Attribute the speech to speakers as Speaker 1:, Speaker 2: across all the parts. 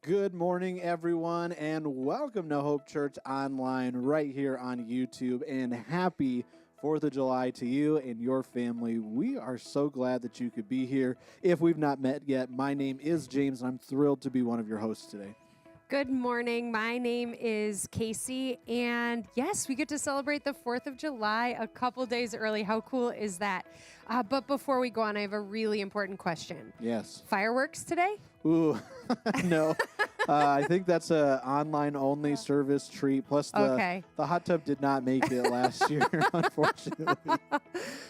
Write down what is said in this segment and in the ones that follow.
Speaker 1: Good morning, everyone, and welcome to Hope Church Online right here on YouTube, and happy 4th of July to you and your family. We are so glad that you could be here. If we've not met yet, my name is James, and I'm thrilled to be one of your hosts today.
Speaker 2: Good morning. My name is Casey, and yes, we get to celebrate the 4th of July a couple days early. How cool is that? But before we go on, I have a really important question.
Speaker 1: Yes.
Speaker 2: Fireworks today?
Speaker 1: Ooh, no. I think that's a online-only service treat. Plus, the hot tub did not make it last year, unfortunately.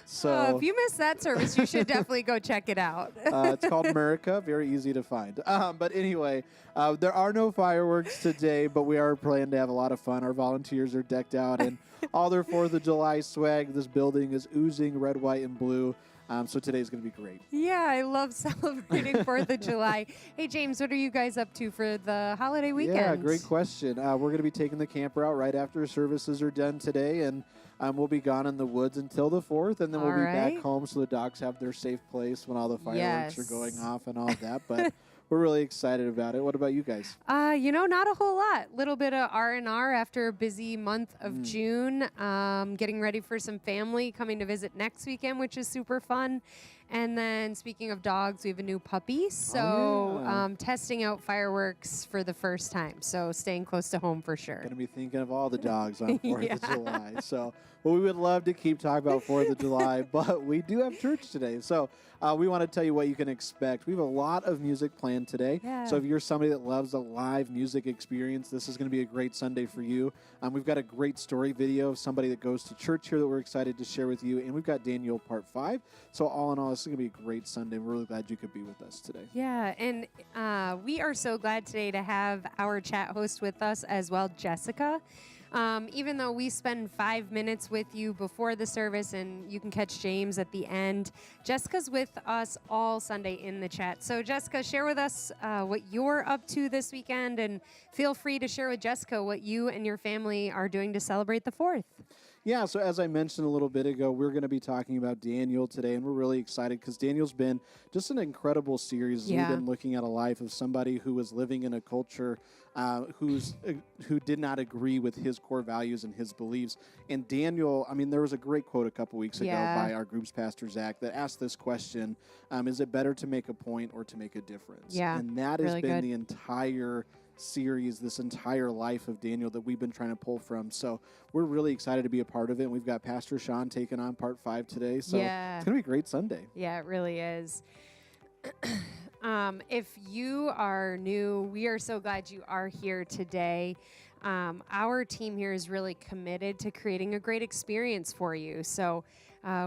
Speaker 1: So
Speaker 2: if you missed that service, you should definitely go check it out.
Speaker 1: It's called America. Very easy to find. But anyway, there are no fireworks today, but we are planning to have a lot of fun. Our volunteers are decked out in all their 4th of July swag. This building is oozing red, white, and blue. So today's going to be great.
Speaker 2: Yeah, I love celebrating 4th of July. Hey, James, what are you guys up to for the holiday weekend?
Speaker 1: Yeah, great question. We're going to be taking the camper out right after services are done today, and we'll be gone in the woods until the 4th, and then we'll be back home so the dogs have their safe place when all the fireworks are going off and all of that. But we're really excited about it. What about you guys?
Speaker 2: Not a whole lot. Little bit of R&R after a busy month of June. Getting ready for some family coming to visit next weekend, which is super fun. And then speaking of dogs, we have a new puppy. So testing out fireworks for the first time. So staying close to home for sure.
Speaker 1: Going to be thinking of all the dogs on 4th of July. So we would love to keep talking about 4th of July, but we do have church today. So we want to tell you what you can expect. We have a lot of music planned today. Yeah. So if you're somebody that loves a live music experience, this is going to be a great Sunday for you. We've got a great story video of somebody that goes to church here that we're excited to share with you. And we've got Daniel Part 5. So all in all, is going to be a great Sunday. We're really glad you could be with us today.
Speaker 2: Yeah, and we are so glad today to have our chat host with us as well, Jessica. Even though we spend 5 minutes with you before the service and you can catch James at the end, Jessica's with us all Sunday in the chat. So Jessica, share with us what you're up to this weekend, and feel free to share with Jessica what you and your family are doing to celebrate the 4th.
Speaker 1: Yeah, so as I mentioned a little bit ago, we're going to be talking about Daniel today, and we're really excited because Daniel's been just an incredible series.
Speaker 2: Yeah.
Speaker 1: We've been looking at a life of somebody who was living in a culture who did not agree with his core values and his beliefs. And Daniel, I mean, there was a great quote a couple weeks ago by our group's pastor, Zach, that asked this question, is it better to make a point or to make a difference?
Speaker 2: Yeah,
Speaker 1: and that
Speaker 2: really
Speaker 1: has been
Speaker 2: good.
Speaker 1: the entire series, this entire life of Daniel that we've been trying to pull from. So we're really excited to be a part of it. And we've got Pastor Sean taking on part 5 today. So it's going to be a great Sunday.
Speaker 2: Yeah, it really is. If you are new, we are so glad you are here today. Our team here is really committed to creating a great experience for you. So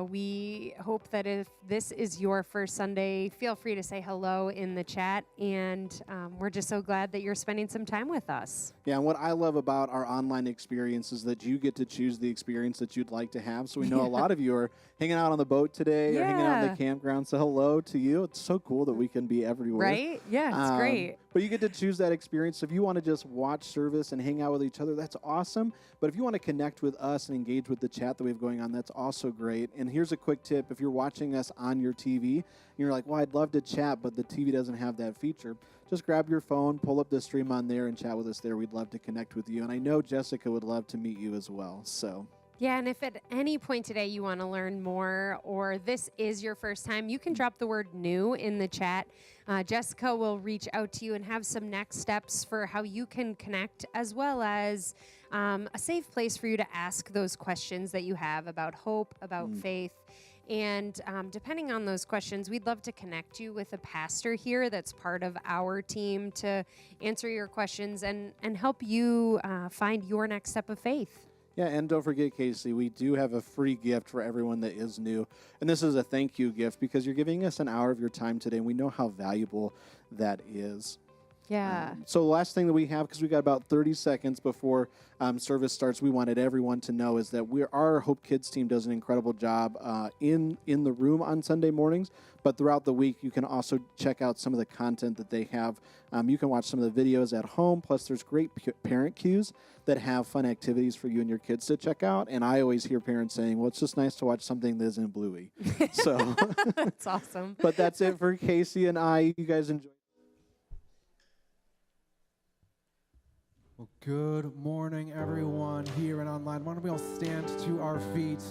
Speaker 2: we hope that if this is your first Sunday, feel free to say hello in the chat. And we're just so glad that you're spending some time with us.
Speaker 1: Yeah, and what I love about our online experience is that you get to choose the experience that you'd like to have. So we know a lot of you are hanging out on the boat today or hanging out in the campground. So hello to you. It's so cool that we can be everywhere.
Speaker 2: Right? Yeah, it's great.
Speaker 1: But you get to choose that experience. So if you want to just watch service and hang out with each other, that's awesome. But if you want to connect with us and engage with the chat that we have going on, that's also great. And here's a quick tip. If you're watching us on your TV, and you're like, well, I'd love to chat, but the TV doesn't have that feature, just grab your phone, pull up the stream on there, and chat with us there. We'd love to connect with you. And I know Jessica would love to meet you as well. So
Speaker 2: Yeah, and if at any point today you want to learn more or this is your first time, you can drop the word new in the chat. Jessica will reach out to you and have some next steps for how you can connect, as well as a safe place for you to ask those questions that you have about hope, about faith. And depending on those questions, we'd love to connect you with a pastor here that's part of our team to answer your questions and help you find your next step of faith.
Speaker 1: yeah, and don't forget, Casey, we do have a free gift for everyone that is new. And this is a thank you gift because you're giving us an hour of your time today, and we know how valuable that is.
Speaker 2: Yeah.
Speaker 1: So the last thing that we have, because we got about 30 seconds before service starts, we wanted everyone to know is that our Hope Kids team does an incredible job in the room on Sunday mornings. But throughout the week, you can also check out some of the content that they have. You can watch some of the videos at home. Plus, there's great parent cues that have fun activities for you and your kids to check out. And I always hear parents saying, well, it's just nice to watch something that isn't Bluey. So
Speaker 2: That's awesome.
Speaker 1: But that's it for Casey and I. You guys enjoy.
Speaker 3: Well, good morning, everyone here and online. Why don't we all stand to our feet?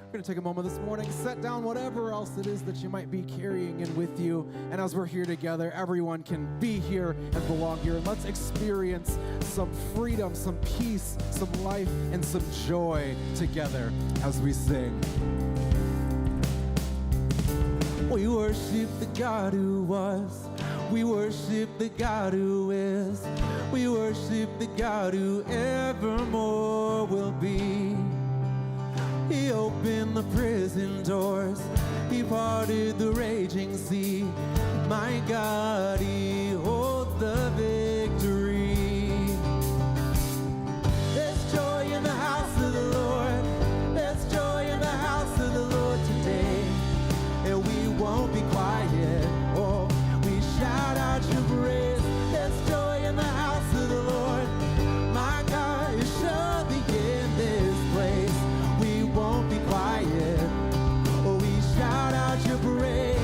Speaker 3: We're going to take a moment this morning, set down whatever else it is that you might be carrying in with you. And as we're here together, everyone can be here and belong here. And let's experience some freedom, some peace, some life, and some joy together as we sing. We worship the God who was. We worship the God who is. We worship the God who evermore will be. He opened the prison doors. He parted the raging sea. My God, He holds the victory. There's joy in the house of the Lord. There's joy in the house of the Lord today. And we won't be quiet. Oh, we shout out your praise. There's joy in the house of the Lord. My God is surely in this place. We won't be quiet. Oh, we shout out your praise.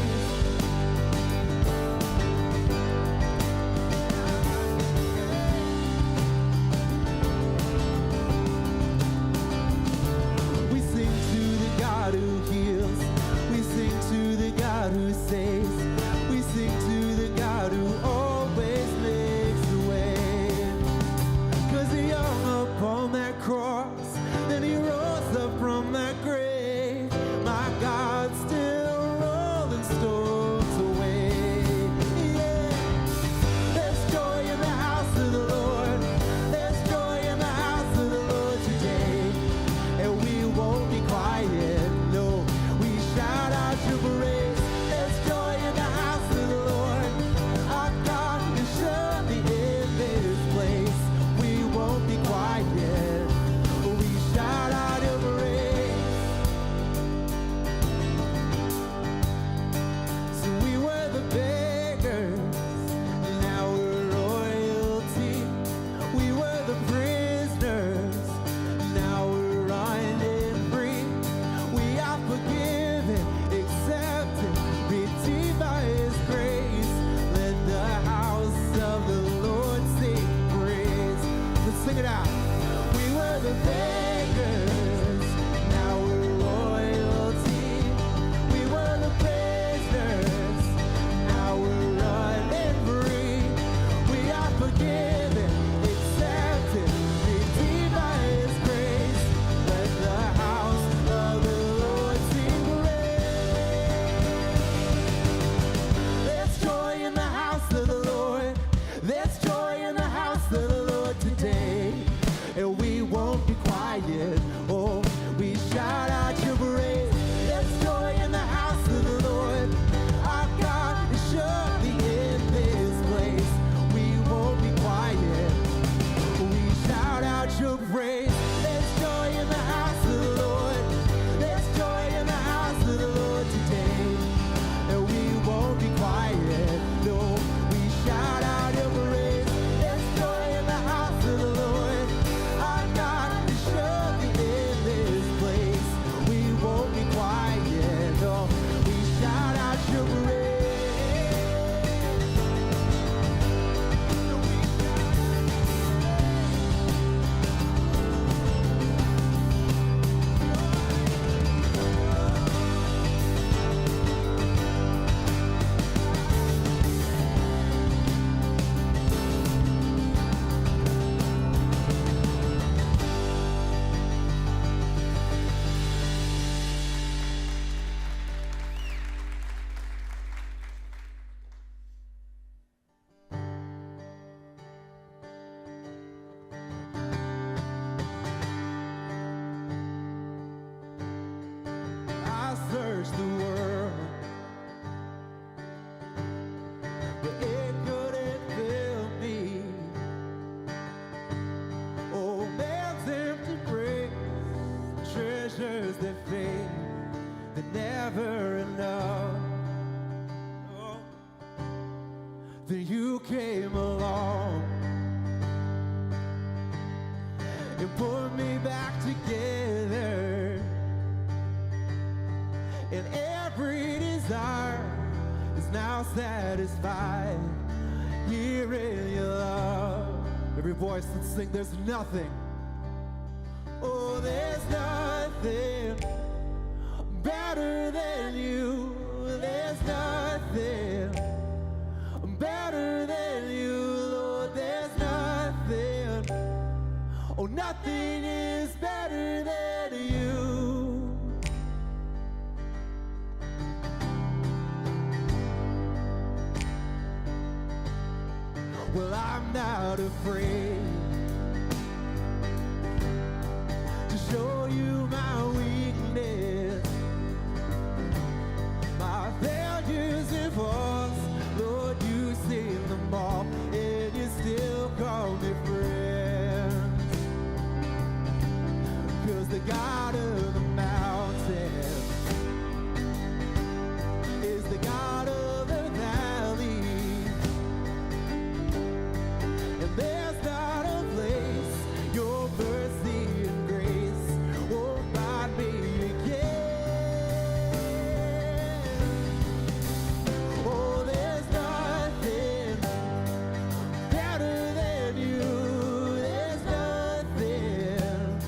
Speaker 3: and never enough. Oh. Then you came along and put me back together, and every desire is now satisfied here in your love. Every voice, let's sing. There's nothing, oh, there's nothing better than you. There's nothing better than you, Lord. There's nothing, oh, nothing is better than you. Well, I'm not afraid to show you my weakness, my failures and faults. Lord, you seen them all, and you still call me friend. 'Cause the God of the mountain is the God of the valley. And there's not a place your mercy and grace won't find me again. Oh, there's nothing better than you. There's nothing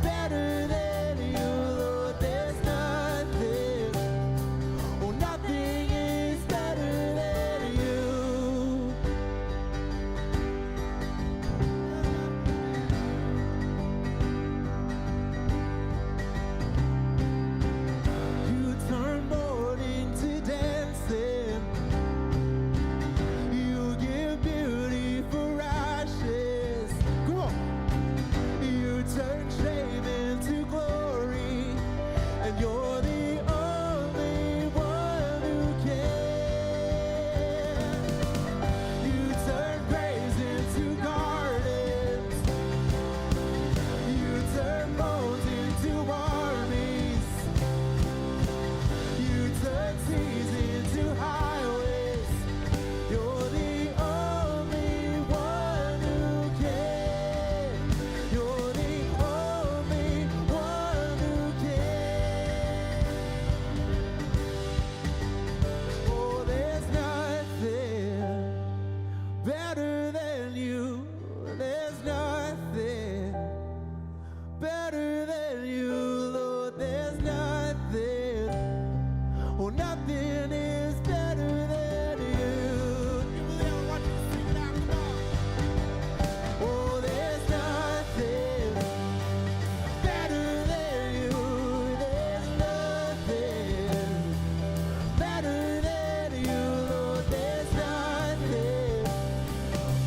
Speaker 3: better than you, Lord. There's nothing, oh, nothing is better than you. You turn mourning to dancing. You give beauty for ashes. Come on. You turn shame into glory, and you're the only one who can. You turn praise into gardens. You turn bones into armies. You turn seas into highways. You're the only one who can. You're the only one who can. Oh, there's nothing better than you. There's nothing better than you, Lord. There's nothing, oh, nothing is better than you. You believe I want you to sing it out, come on. Oh, there's nothing better than you. There's nothing better than you, Lord. There's nothing,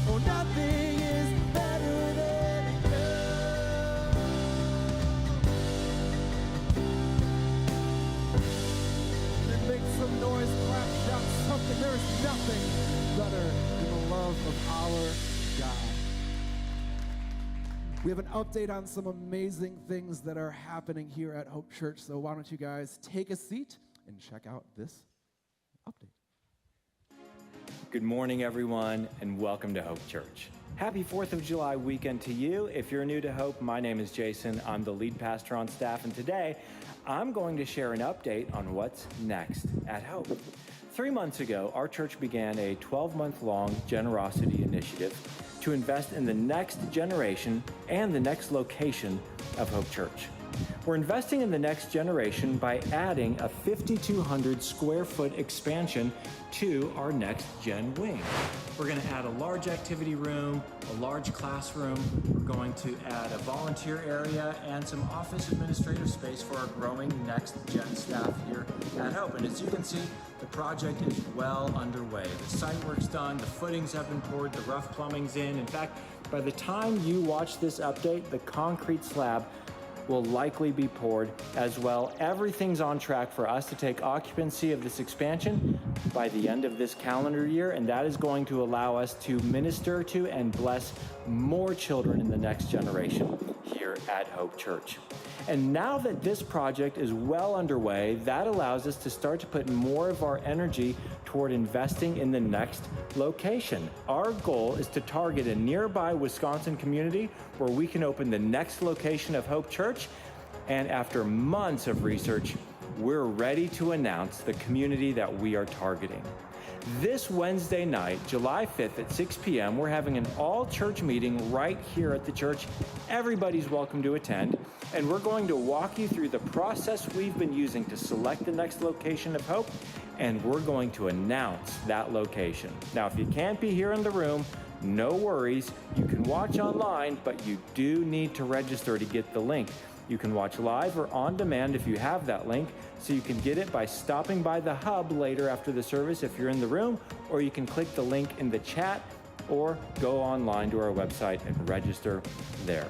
Speaker 3: oh, nothing is better than you. Then make some noise, clap, shout something. There's nothing better than the love of our God. We have an update on some amazing things that are happening here at Hope Church. So why don't you guys take a seat and check out this update.
Speaker 4: Good morning, everyone, and welcome to Hope Church. Happy 4th of July weekend to you. If you're new to Hope, my name is Jason. I'm the lead pastor on staff, and today I'm going to share an update on what's next at Hope. 3 months ago, our church began a 12-month-long generosity initiative to invest in the next generation and the next location of Hope Church. We're investing in the next generation by adding a 5,200 square foot expansion to our next gen wing. We're going to add a large activity room, a large classroom. We're going to add a volunteer area and some office administrative space for our growing next gen staff here at Hope. And as you can see, the project is well underway. The site work's done, the footings have been poured, the rough plumbing's in. In fact, by the time you watch this update, the concrete slab will likely be poured as well. Everything's on track for us to take occupancy of this expansion by the end of this calendar year, and that is going to allow us to minister to and bless more children in the next generation. here at Hope Church. And now that this project is well underway, that allows us to start to put more of our energy toward investing in the next location. Our goal is to target a nearby Wisconsin community where we can open the next location of Hope Church. And after months of research, we're ready to announce the community that we are targeting. This Wednesday night, July 5th at 6 p.m., we're having an all-church meeting right here at the church. Everybody's welcome to attend, and we're going to walk you through the process we've been using to select the next location of Hope, and we're going to announce that location. Now, if you can't be here in the room, no worries. You can watch online, but you do need to register to get the link. You can watch live or on demand if you have that link, so you can get it by stopping by the hub later after the service if you're in the room, or you can click the link in the chat or go online to our website and register there.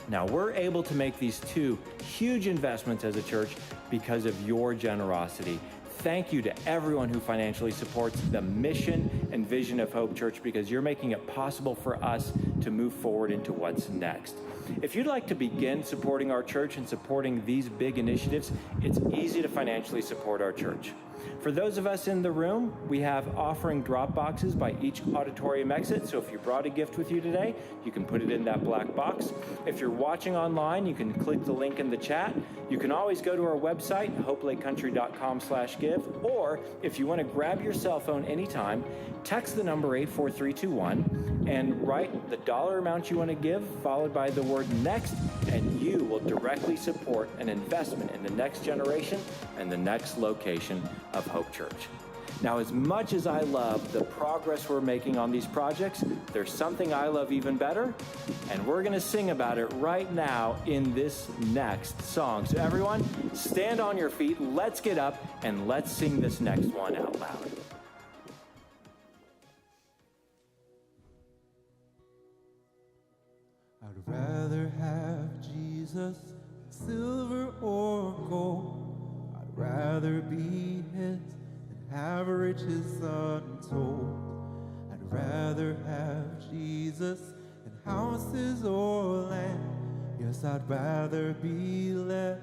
Speaker 4: Now, we're able to make these two huge investments as a church because of your generosity. Thank you to everyone who financially supports the mission and vision of Hope Church, because you're making it possible for us to move forward into what's next. If you'd like to begin supporting our church and supporting these big initiatives, it's easy to financially support our church. For those of us in the room, we have offering drop boxes by each auditorium exit. So if you brought a gift with you today, you can put it in that black box. If you're watching online, you can click the link in the chat. You can always go to our website, hopelakecountry.com/give. Or if you want to grab your cell phone anytime, text the number 84321 and write the dollar amount you want to give, followed by the word next, and you will directly support an investment in the next generation and the next location of Hope Church. Now, as much as I love the progress we're making on these projects, there's something I love even better, and we're going to sing about it right now in this next song. So everyone, stand on your feet, let's get up, and let's sing this next one out loud.
Speaker 3: I'd rather have Jesus than silver or gold. I'd rather be his than have riches untold. I'd rather have Jesus than houses or land. Yes, I'd rather be led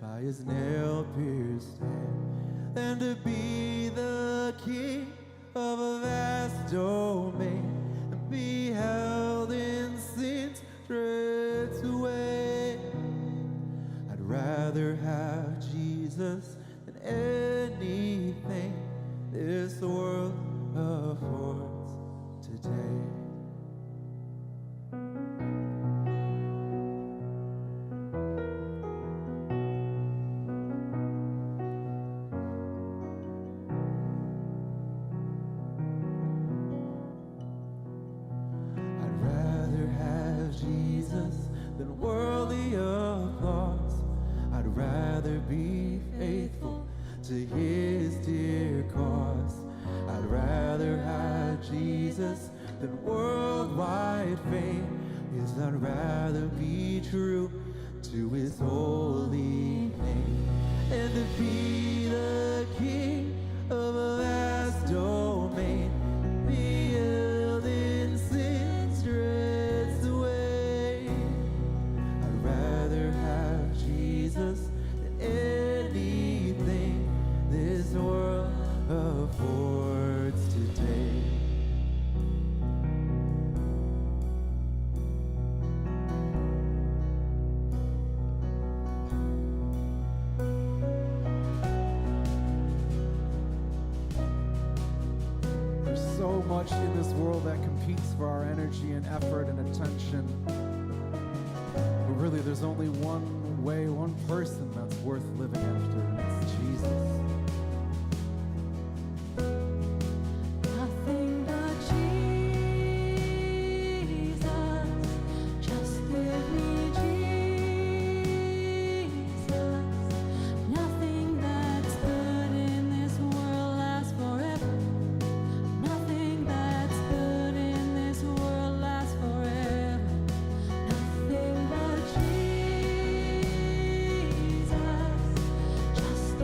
Speaker 3: by his nail-pierced hand than to be the king of a vast domain and be held in sin's dreads away. I'd rather have Jesus than anything this world affords today. I'd rather have Jesus than worldly applause. I'd rather be faithful to his dear cause. I'd rather have Jesus than worldwide fame. Yes, I'd rather be true to his holy name and to be the king of a vast domain, be held in sin's dreads away. I'd rather have Jesus than anything this world affords today.
Speaker 5: There's so much in this world that competes for our energy and effort and attention. But really, there's only one way, one person that's worth living after, and it's Jesus.
Speaker 6: Nothing but Jesus, just give me Jesus. Nothing that's good in this world lasts forever. Nothing that's good in this world lasts forever. Nothing but Jesus, just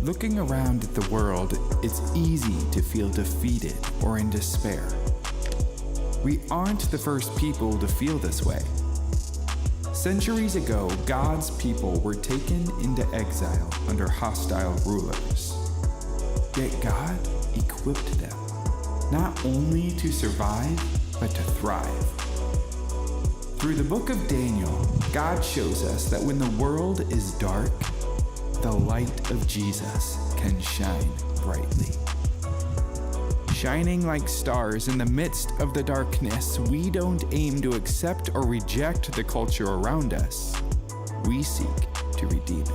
Speaker 7: Looking around at the world, it's easy to feel defeated or in despair. We aren't the first people to feel this way. Centuries ago, God's people were taken into exile under hostile rulers. Yet God equipped them, not only to survive, but to thrive. Through the book of Daniel, God shows us that when the world is dark, the light of Jesus can shine brightly. Shining like stars in the midst of the darkness, we don't aim to accept or reject the culture around us. We seek to redeem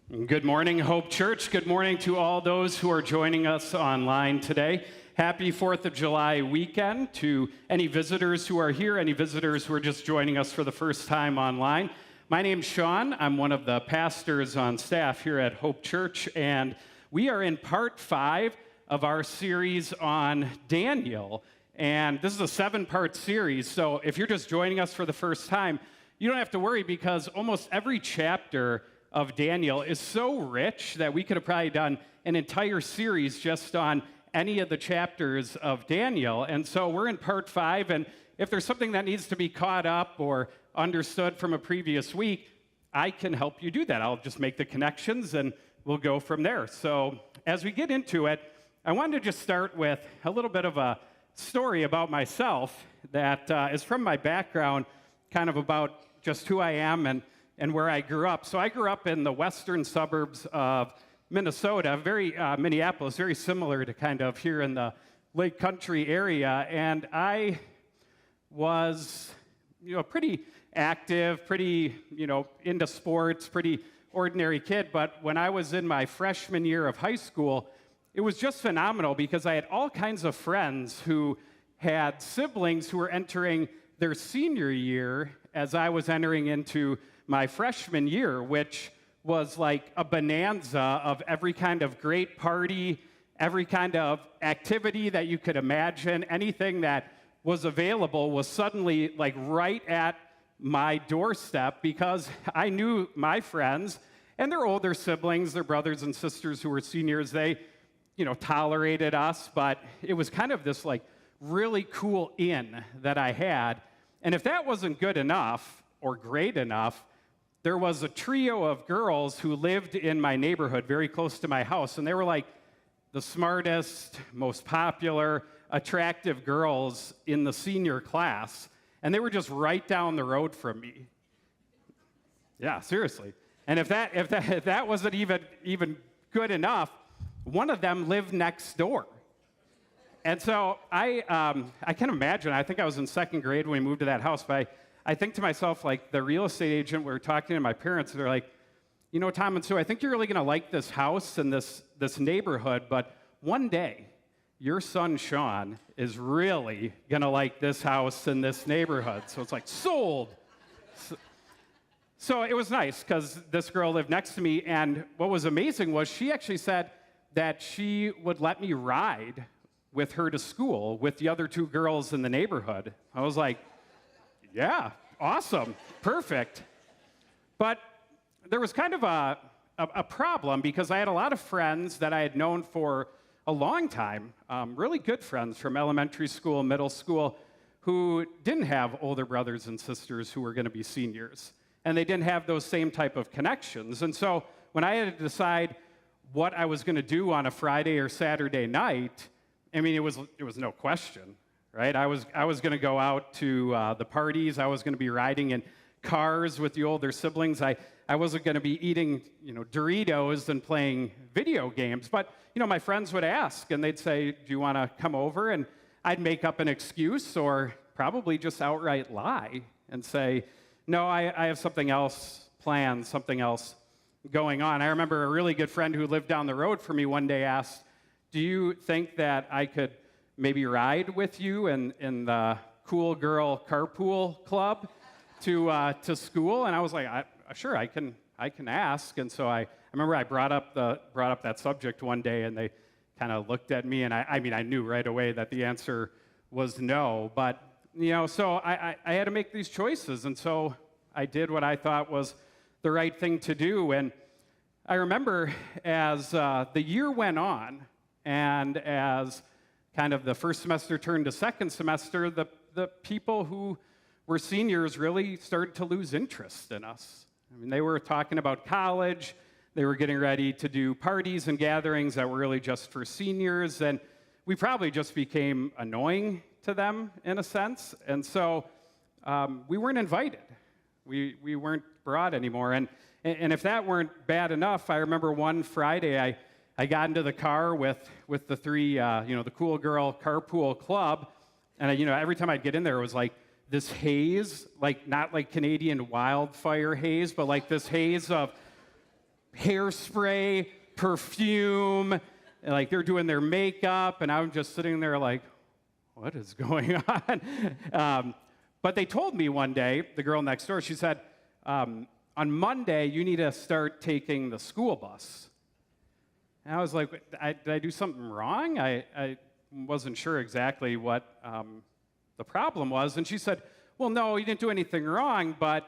Speaker 7: it.
Speaker 8: Good morning, Hope Church. Good morning to all those who are joining us online today. Happy 4th of July weekend to any visitors who are here, any visitors who are just joining us for the first time online. My name's Sean. I'm one of the pastors on staff here at Hope Church, and we are in part 5 of our series on Daniel. And this is a 7-part series, so if you're just joining us for the first time, you don't have to worry because almost every chapter of Daniel is so rich that we could have probably done an entire series just on any of the chapters of Daniel. And so we're in part 5, and if there's something that needs to be caught up or understood from a previous week, I can help you do that. I'll just make the connections and we'll go from there. So as we get into it, I wanted to just start with a little bit of a story about myself that is from my background, kind of about just who I am and where I grew up. So I grew up in the western suburbs of Minnesota, Minneapolis, very similar to kind of here in the Lake Country area. And I was, pretty active, pretty, into sports, pretty ordinary kid. But when I was in my freshman year of high school, it was just phenomenal because I had all kinds of friends who had siblings who were entering their senior year as I was entering into my freshman year, which was like a bonanza of every kind of great party, every kind of activity that you could imagine. Anything that was available was suddenly like right at my doorstep because I knew my friends and their older siblings, their brothers and sisters who were seniors, they, tolerated us, but it was kind of this like really cool in that I had. And if that wasn't good enough or great enough, there was a trio of girls who lived in my neighborhood very close to my house, and they were like the smartest, most popular, attractive girls in the senior class, and they were just right down the road from me. Yeah, seriously. And if that wasn't even good enough, one of them lived next door. And so I can imagine, I think I was in second grade when we moved to that house, but I think to myself, like the real estate agent, we were talking to my parents, and they're like, Tom and Sue, I think you're really going to like this house and this neighborhood, but one day, your son, Sean, is really going to like this house and this neighborhood. So it's like, sold. So it was nice because this girl lived next to me, and what was amazing was she actually said that she would let me ride with her to school with the other 2 girls in the neighborhood. I was like, yeah, awesome, perfect. But there was kind of a problem because I had a lot of friends that I had known for a long time, really good friends from elementary school, middle school, who didn't have older brothers and sisters who were going to be seniors. And they didn't have those same type of connections. And so when I had to decide what I was going to do on a Friday or Saturday night, it was no question, right? I was going to go out to the parties. I was going to be riding in cars with the older siblings. I wasn't going to be eating, Doritos and playing video games. But, my friends would ask, and they'd say, do you want to come over? And I'd make up an excuse or probably just outright lie and say, no, I have something else planned, something else going on. I remember a really good friend who lived down the road from me one day asked, do you think that I could maybe ride with you in the cool girl carpool club to school? And I was like, sure, I can ask. And so I remember I brought up that subject one day, and they kind of looked at me, and I knew right away that the answer was no. But so I had to make these choices, and so I did what I thought was the right thing to do. And I remember as the year went on, and as kind of the first semester turned to second semester, the people who were seniors really started to lose interest in us. I mean, they were talking about college. They were getting ready to do parties and gatherings that were really just for seniors, and we probably just became annoying to them in a sense. And so we weren't invited. We weren't brought anymore. And if that weren't bad enough, I remember one Friday I got into the car with the three, the cool girl carpool club, and every time I'd get in there, it was like this haze, like not like Canadian wildfire haze, but like this haze of hairspray, perfume, and like they're doing their makeup, and I'm just sitting there like, what is going on? But they told me one day, the girl next door, she said, on Monday, you need to start taking the school bus. And I was like, did I do something wrong? I wasn't sure exactly what the problem was. And she said, well, no, you didn't do anything wrong, but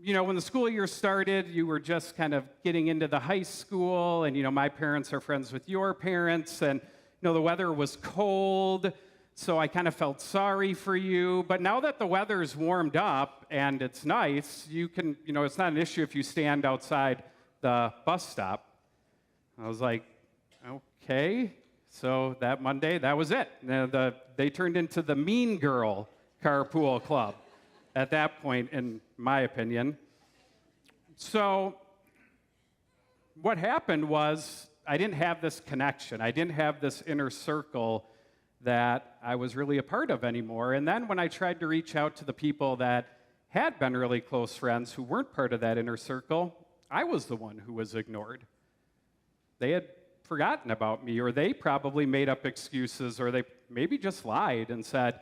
Speaker 8: when the school year started, you were just kind of getting into the high school, and my parents are friends with your parents, and the weather was cold, so I kind of felt sorry for you. But now that the weather's warmed up and it's nice, you can, it's not an issue if you stand outside the bus stop. I was like, okay. So that Monday, that was it. They turned into the mean girl carpool club at that point, in my opinion. So what happened was I didn't have this connection. I didn't have this inner circle that I was really a part of anymore. And then when I tried to reach out to the people that had been really close friends who weren't part of that inner circle, I was the one who was ignored. They had forgotten about me, or they probably made up excuses, or they maybe just lied and said,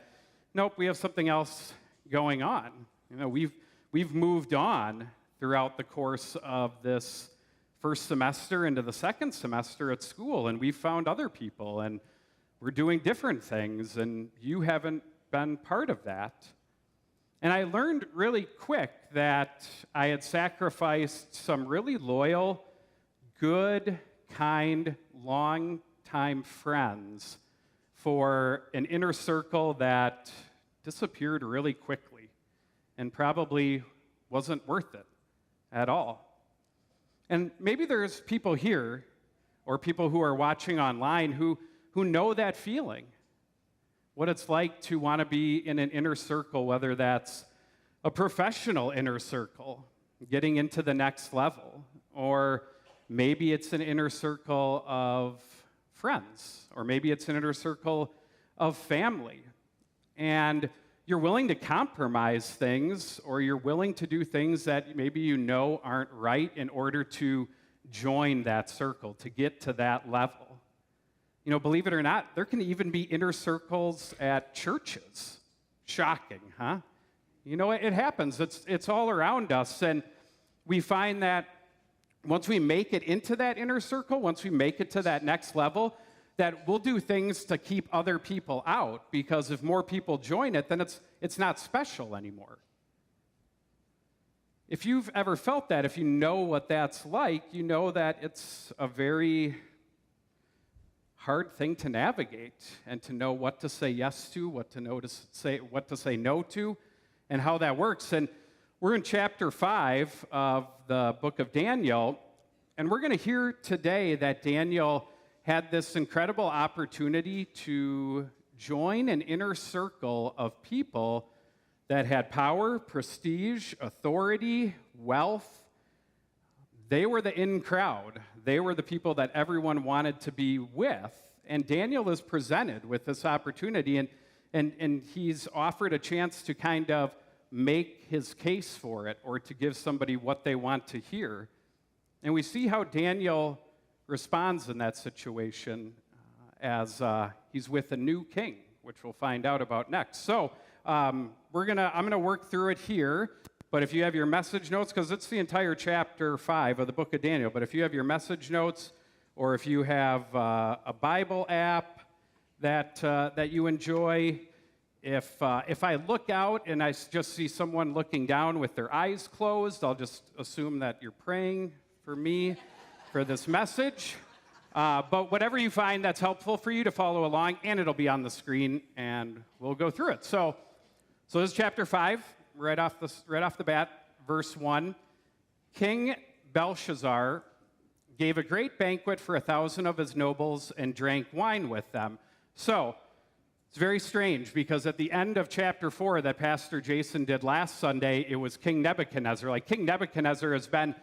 Speaker 8: nope, we have something else going on. We've moved on throughout the course of this first semester into the second semester at school, and we've found other people, and we're doing different things, and you haven't been part of that. And I learned really quick that I had sacrificed some really loyal, good, kind, long-time friends for an inner circle that disappeared really quickly and probably wasn't worth it at all. And maybe there's people here or people who are watching online who know that feeling, what it's like to want to be in an inner circle, whether that's a professional inner circle, getting into the next level, or maybe it's an inner circle of friends, or maybe it's an inner circle of family. And you're willing to compromise things, or you're willing to do things that maybe aren't right in order to join that circle, to get to that level. Believe it or not, there can even be inner circles at churches. Shocking, huh? It happens. It's all around us, and we find that once we make it into that inner circle, once we make it to that next level, that we'll do things to keep other people out, because if more people join it, then it's not special anymore. If you've ever felt that, if you know what that's like, you know that it's a very hard thing to navigate, and to know what to say yes to, what to say no to, and how that works. And we're in chapter 5 of the book of Daniel, and we're going to hear today that Daniel had this incredible opportunity to join an inner circle of people that had power, prestige, authority, wealth. They were the in crowd. They were the people that everyone wanted to be with. And Daniel is presented with this opportunity, and he's offered a chance to kind of make his case for it, or to give somebody what they want to hear. And we see how Daniel responds in that situation as he's with a new king, which we'll find out about next. So I'm gonna work through it here. But if you have your message notes, because it's the entire chapter 5 of the book of Daniel, but if you have your message notes, or if you have a Bible app that you enjoy, if I look out and I just see someone looking down with their eyes closed, I'll just assume that you're praying for me for this message. But whatever you find that's helpful for you to follow along, and it'll be on the screen, and we'll go through it. So this is chapter 5, right off the bat, verse 1. King Belshazzar gave a great banquet for 1,000 of his nobles and drank wine with them. So it's very strange because at the end of chapter 4 that Pastor Jason did last Sunday, it was King Nebuchadnezzar. Like, King Nebuchadnezzar has been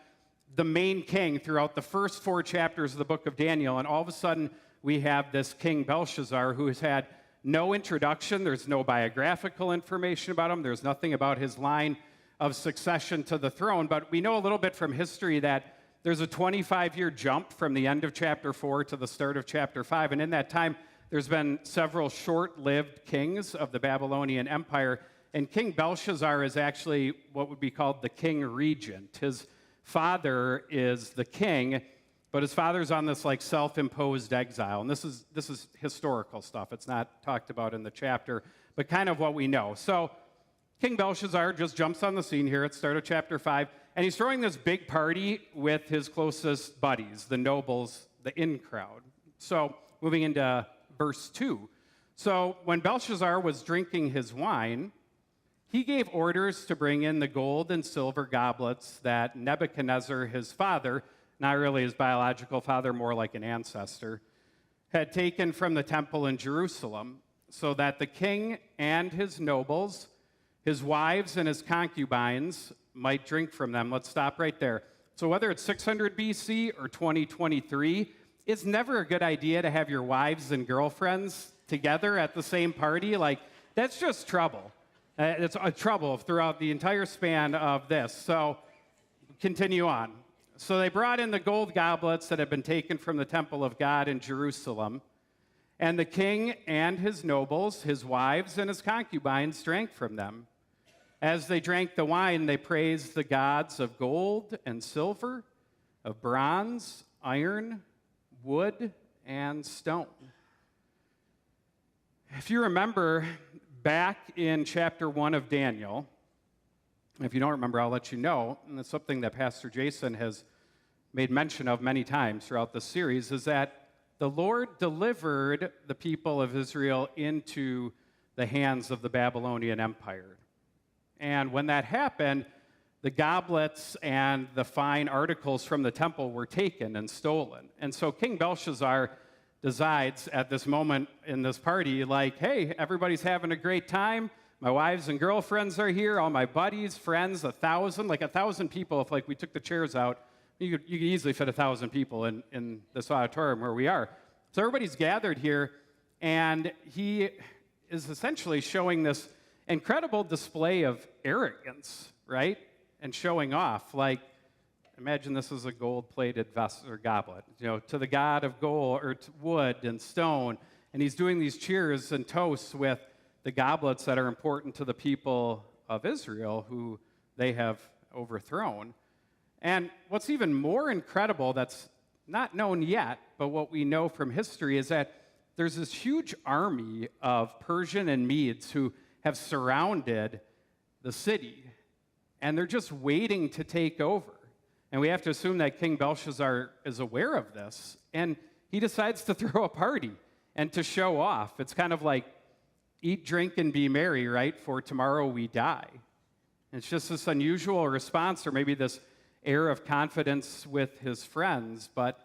Speaker 8: the main king throughout the first 4 chapters of the book of Daniel, and all of a sudden we have this King Belshazzar who has had no introduction. There's no biographical information about him. There's nothing about his line of succession to the throne, but we know a little bit from history that there's a 25-year jump from the end of chapter 4 to the start of chapter 5, and in that time there's been several short-lived kings of the Babylonian Empire, and King Belshazzar is actually what would be called the king regent. His father is the king, but his father's on this like self-imposed exile, and this is historical stuff. It's not talked about in the chapter, but kind of what we know. So King Belshazzar just jumps on the scene here at the start of chapter 5, and he's throwing this big party with his closest buddies, the nobles, the in-crowd. So moving into verse 2. So when Belshazzar was drinking his wine, he gave orders to bring in the gold and silver goblets that Nebuchadnezzar, his father, not really his biological father, more like an ancestor, had taken from the temple in Jerusalem, so that the king and his nobles, his wives and his concubines might drink from them. Let's stop right there. So whether it's 600 BC or 2023, it's never a good idea to have your wives and girlfriends together at the same party. Like, that's just trouble. It's a trouble throughout the entire span of this. So continue on. So they brought in the gold goblets that had been taken from the temple of God in Jerusalem, and the king and his nobles, his wives and his concubines drank from them. As they drank the wine, they praised the gods of gold and silver, of bronze, iron, wood, and stone. If you remember back in chapter 1 of Daniel, if you don't remember, I'll let you know, and it's something that Pastor Jason has made mention of many times throughout the series, is that the Lord delivered the people of Israel into the hands of the Babylonian Empire. And when that happened, the goblets and the fine articles from the temple were taken and stolen. And so King Belshazzar decides at this moment in this party, like, hey, everybody's having a great time. My wives and girlfriends are here, all my buddies, friends, 1,000, like 1,000 people. If like we took the chairs out, you could easily fit 1,000 people in this auditorium where we are. So everybody's gathered here, and he is essentially showing this incredible display of arrogance, right? And showing off. Like, imagine this is a gold-plated vessel or goblet, to the god of gold or wood and stone. And he's doing these cheers and toasts with the goblets that are important to the people of Israel who they have overthrown. And what's even more incredible that's not known yet, but what we know from history is that there's this huge army of Persian and Medes who have surrounded the city, and they're just waiting to take over. And we have to assume that King Belshazzar is aware of this, and he decides to throw a party and to show off. It's kind of like eat, drink, and be merry, right? For tomorrow we die. And it's just this unusual response, or maybe this air of confidence with his friends, but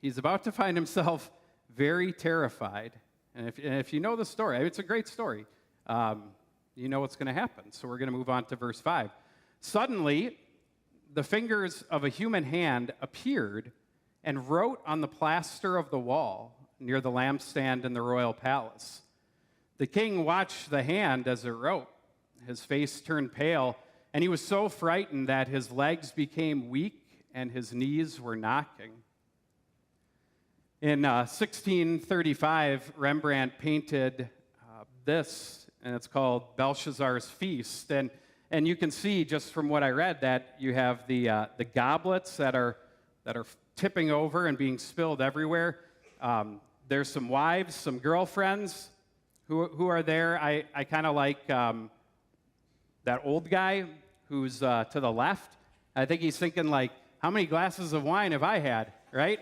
Speaker 8: he's about to find himself very terrified. And if you know the story, I mean, it's a great story. You know what's going to happen. So we're going to move on to verse 5. Suddenly, the fingers of a human hand appeared and wrote on the plaster of the wall near the lampstand in the royal palace. The king watched the hand as it wrote. His face turned pale, and he was so frightened that his legs became weak and his knees were knocking. In 1635, Rembrandt painted this, and it's called Belshazzar's Feast. And you can see just from what I read that you have the goblets that are tipping over and being spilled everywhere. There's some wives, some girlfriends who are there. I kind of like that old guy who's to the left. I think he's thinking like, how many glasses of wine have I had, right?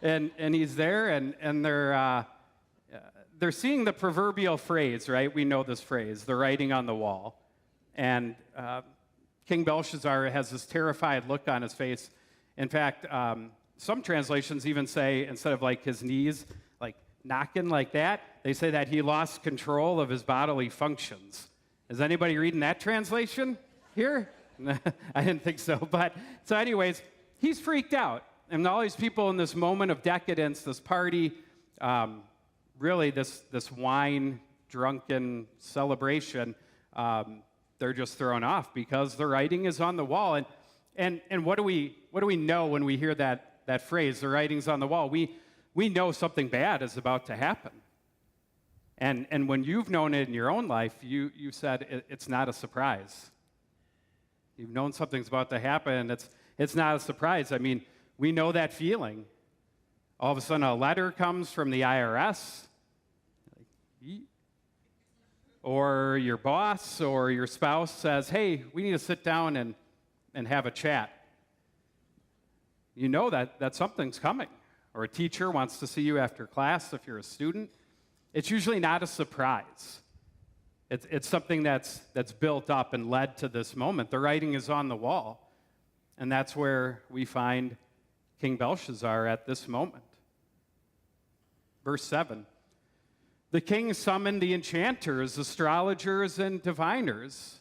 Speaker 8: and he's there, and they're seeing the proverbial phrase, right? We know this phrase, the writing on the wall. And King Belshazzar has this terrified look on his face. In fact, some translations even say, instead of like his knees, like knocking like that, they say that he lost control of his bodily functions. Is anybody reading that translation here? I didn't think so. But so anyways, he's freaked out. And all these people in this moment of decadence, this party, really this wine drunken celebration, they're just thrown off because the writing is on the wall. And what do we know when we hear that phrase, the writing's on the wall? We know something bad is about to happen. And when you've known it in your own life, you said it's not a surprise. You've known something's about to happen, and it's not a surprise. I mean, we know that feeling. All of a sudden, a letter comes from the IRS, or your boss or your spouse says, hey, we need to sit down and have a chat. You know that something's coming. Or a teacher wants to see you after class if you're a student. It's usually not a surprise. It's something that's built up and led to this moment. The writing is on the wall. And that's where we find King Belshazzar at this moment. Verse 7. The king summoned the enchanters, astrologers, and diviners.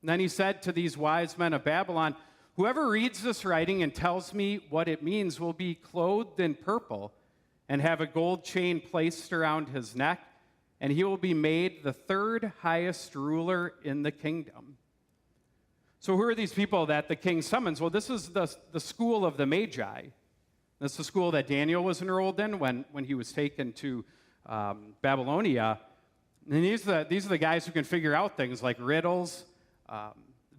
Speaker 8: And then he said to these wise men of Babylon, whoever reads this writing and tells me what it means will be clothed in purple and have a gold chain placed around his neck, and he will be made the third highest ruler in the kingdom. So who are these people that the king summons? Well, this is the school of the Magi. That's the school that Daniel was enrolled in when he was taken to Babylonia. And these are the guys who can figure out things like riddles.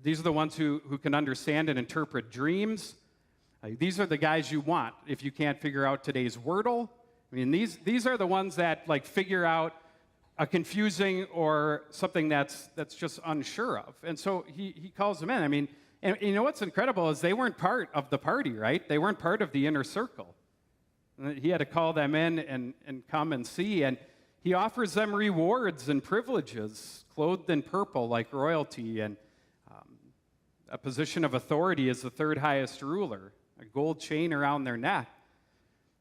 Speaker 8: These are the ones who can understand and interpret dreams. These are the guys you want if you can't figure out today's Wordle. I mean, these are the ones that like figure out a confusing or something that's just unsure of. And so he calls them in. I mean, and you know what's incredible is they weren't part of the party, right? They weren't part of the inner circle. And he had to call them in and come and see. And he offers them rewards and privileges, clothed in purple like royalty, and a position of authority as the third highest ruler, a gold chain around their neck.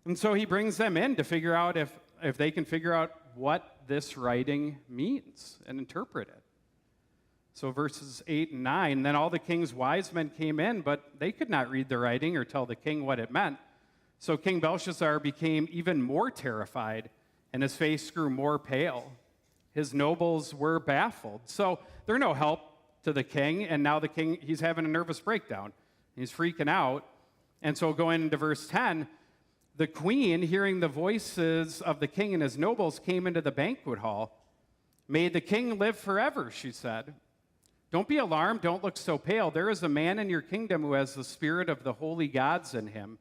Speaker 8: And so he brings them in to figure out if they can figure out what this writing means and interpret it. So verses 8 and 9, then all the king's wise men came in, but they could not read the writing or tell the king what it meant. So King Belshazzar became even more terrified, and his face grew more pale. His nobles were baffled. So they're no help to the king, and now the king, he's having a nervous breakdown. He's freaking out. And so going into verse 10, the queen, hearing the voices of the king and his nobles, came into the banquet hall. May the king live forever, she said. Don't be alarmed, don't look so pale. There is a man in your kingdom who has the spirit of the holy gods in him.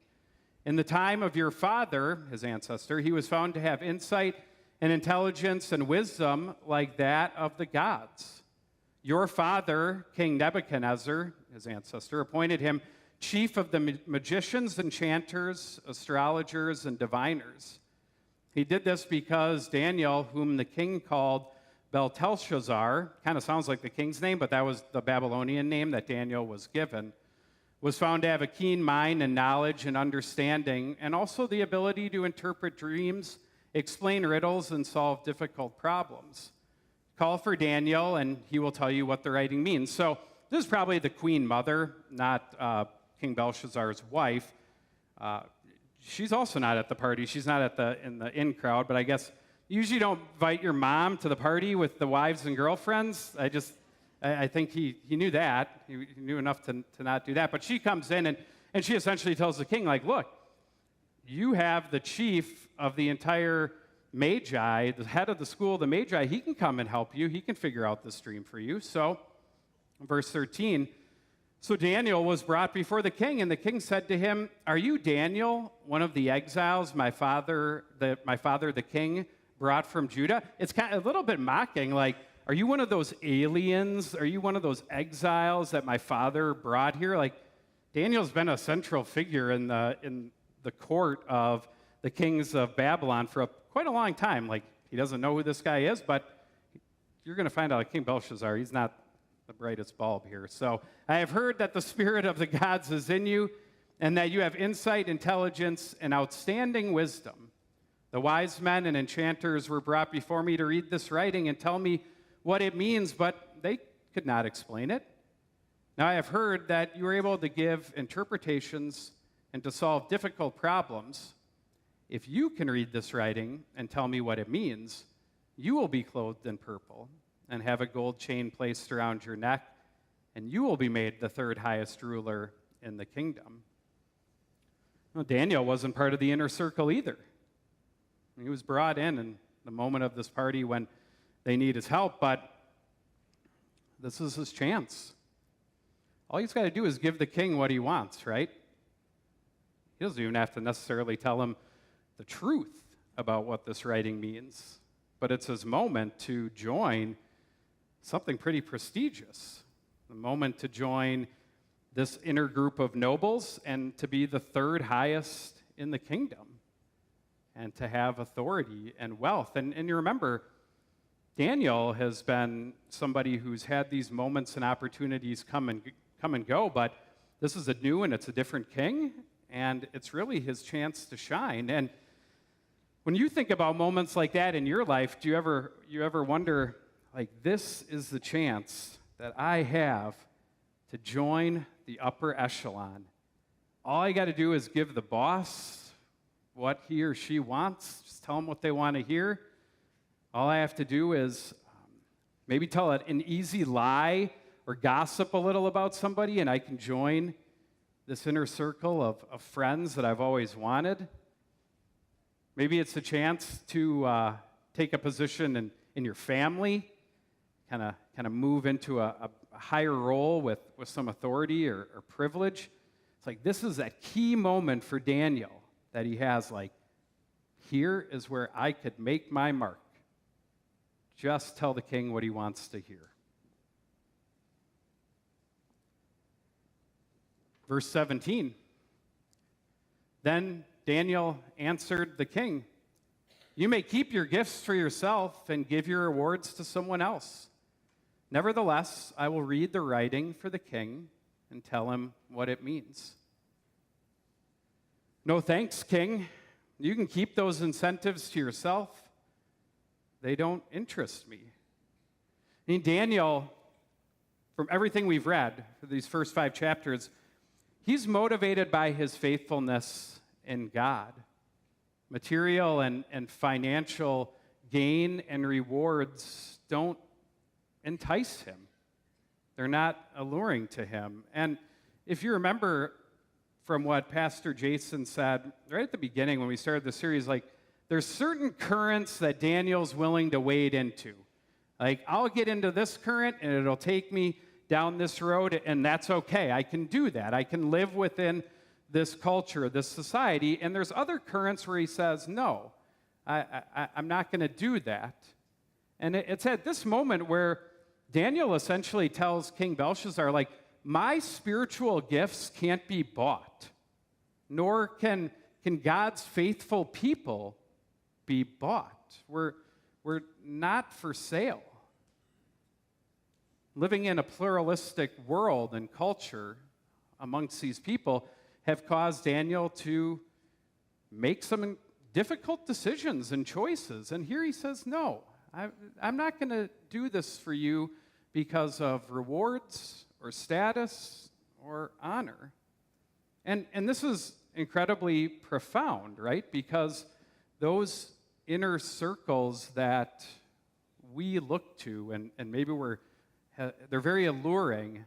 Speaker 8: In the time of your father, his ancestor, he was found to have insight and intelligence and wisdom like that of the gods. Your father, King Nebuchadnezzar, his ancestor, appointed him chief of the magicians, enchanters, astrologers, and diviners. He did this because Daniel, whom the king called Belteshazzar, kind of sounds like the king's name, but that was the Babylonian name that Daniel was given, was found to have a keen mind and knowledge and understanding, and also the ability to interpret dreams, explain riddles, and solve difficult problems. Call for Daniel, and he will tell you what the writing means. So this is probably the queen mother, not King Belshazzar's wife. She's also not at the party. She's not in the in crowd, but I guess you usually don't invite your mom to the party with the wives and girlfriends. I think he knew that. He knew enough to not do that. But she comes in, and she essentially tells the king, like, look, you have the chief of the entire Magi, the head of the school of the Magi. He can come and help you. He can figure out this dream for you. So, verse 13, so Daniel was brought before the king, and the king said to him, are you Daniel, one of the exiles my father the king brought from Judah. It's kind of a little bit mocking, like, are you one of those aliens? Are you one of those exiles that my father brought here? Like, Daniel's been a central figure in the court of the kings of Babylon for quite a long time. Like, he doesn't know who this guy is, but you're going to find out, like King Belshazzar, he's not the brightest bulb here. So I have heard that the spirit of the gods is in you, and that you have insight, intelligence, and outstanding wisdom. The wise men and enchanters were brought before me to read this writing and tell me what it means, but they could not explain it. Now I have heard that you were able to give interpretations and to solve difficult problems. If you can read this writing and tell me what it means, you will be clothed in purple and have a gold chain placed around your neck, and you will be made the third highest ruler in the kingdom. Well, Daniel wasn't part of the inner circle either. He was brought in the moment of this party when they need his help, but this is his chance. All he's got to do is give the king what he wants, right? He doesn't even have to necessarily tell him the truth about what this writing means, but it's his moment to join something pretty prestigious, the moment to join this inner group of nobles and to be the third highest in the kingdom and to have authority and wealth. And you remember, Daniel has been somebody who's had these moments and opportunities come and go, but this is a new and it's a different king, and it's really his chance to shine. And when you think about moments like that in your life, do you ever wonder, like, this is the chance that I have to join the upper echelon? All I got to do is give the boss what he or she wants, just tell them what they want to hear. All I have to do is maybe tell an easy lie or gossip a little about somebody, and I can join this inner circle of friends that I've always wanted. Maybe it's a chance to take a position in your family, kind of move into a higher role with some authority or privilege. It's like this is that key moment for Daniel that he has, like, here is where I could make my mark. Just tell the king what he wants to hear. Verse 17. Then Daniel answered the king, "You may keep your gifts for yourself and give your rewards to someone else. Nevertheless, I will read the writing for the king and tell him what it means." "No thanks, king. You can keep those incentives to yourself. They don't interest me." I mean, Daniel, from everything we've read for these first 5 chapters, he's motivated by his faithfulness in God. Material and financial gain and rewards don't entice him. They're not alluring to him. And if you remember from what Pastor Jason said right at the beginning when we started the series, like, there's certain currents that Daniel's willing to wade into. Like, I'll get into this current and it'll take me down this road, and that's okay. I can do that. I can live within this culture, this society. And there's other currents where he says, no, I'm not going to do that. And it's at this moment where Daniel essentially tells King Belshazzar, like, my spiritual gifts can't be bought, nor can God's faithful people be bought. We're not for sale. Living in a pluralistic world and culture amongst these people have caused Daniel to make some difficult decisions and choices. And here he says, no, I'm not going to do this for you because of rewards or status or honor. And this is incredibly profound, right? Because those inner circles that we look to, and maybe they're very alluring,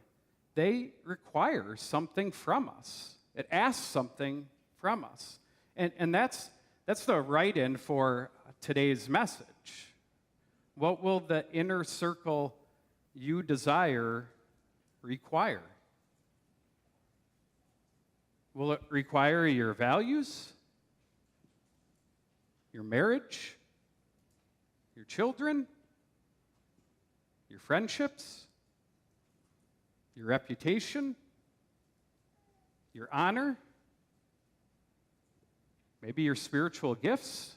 Speaker 8: they require something from us. It asks something from us. And that's the write-in for today's message. What will the inner circle you desire require? Will it require your values, your marriage, your children, your friendships, your reputation, your honor, maybe your spiritual gifts,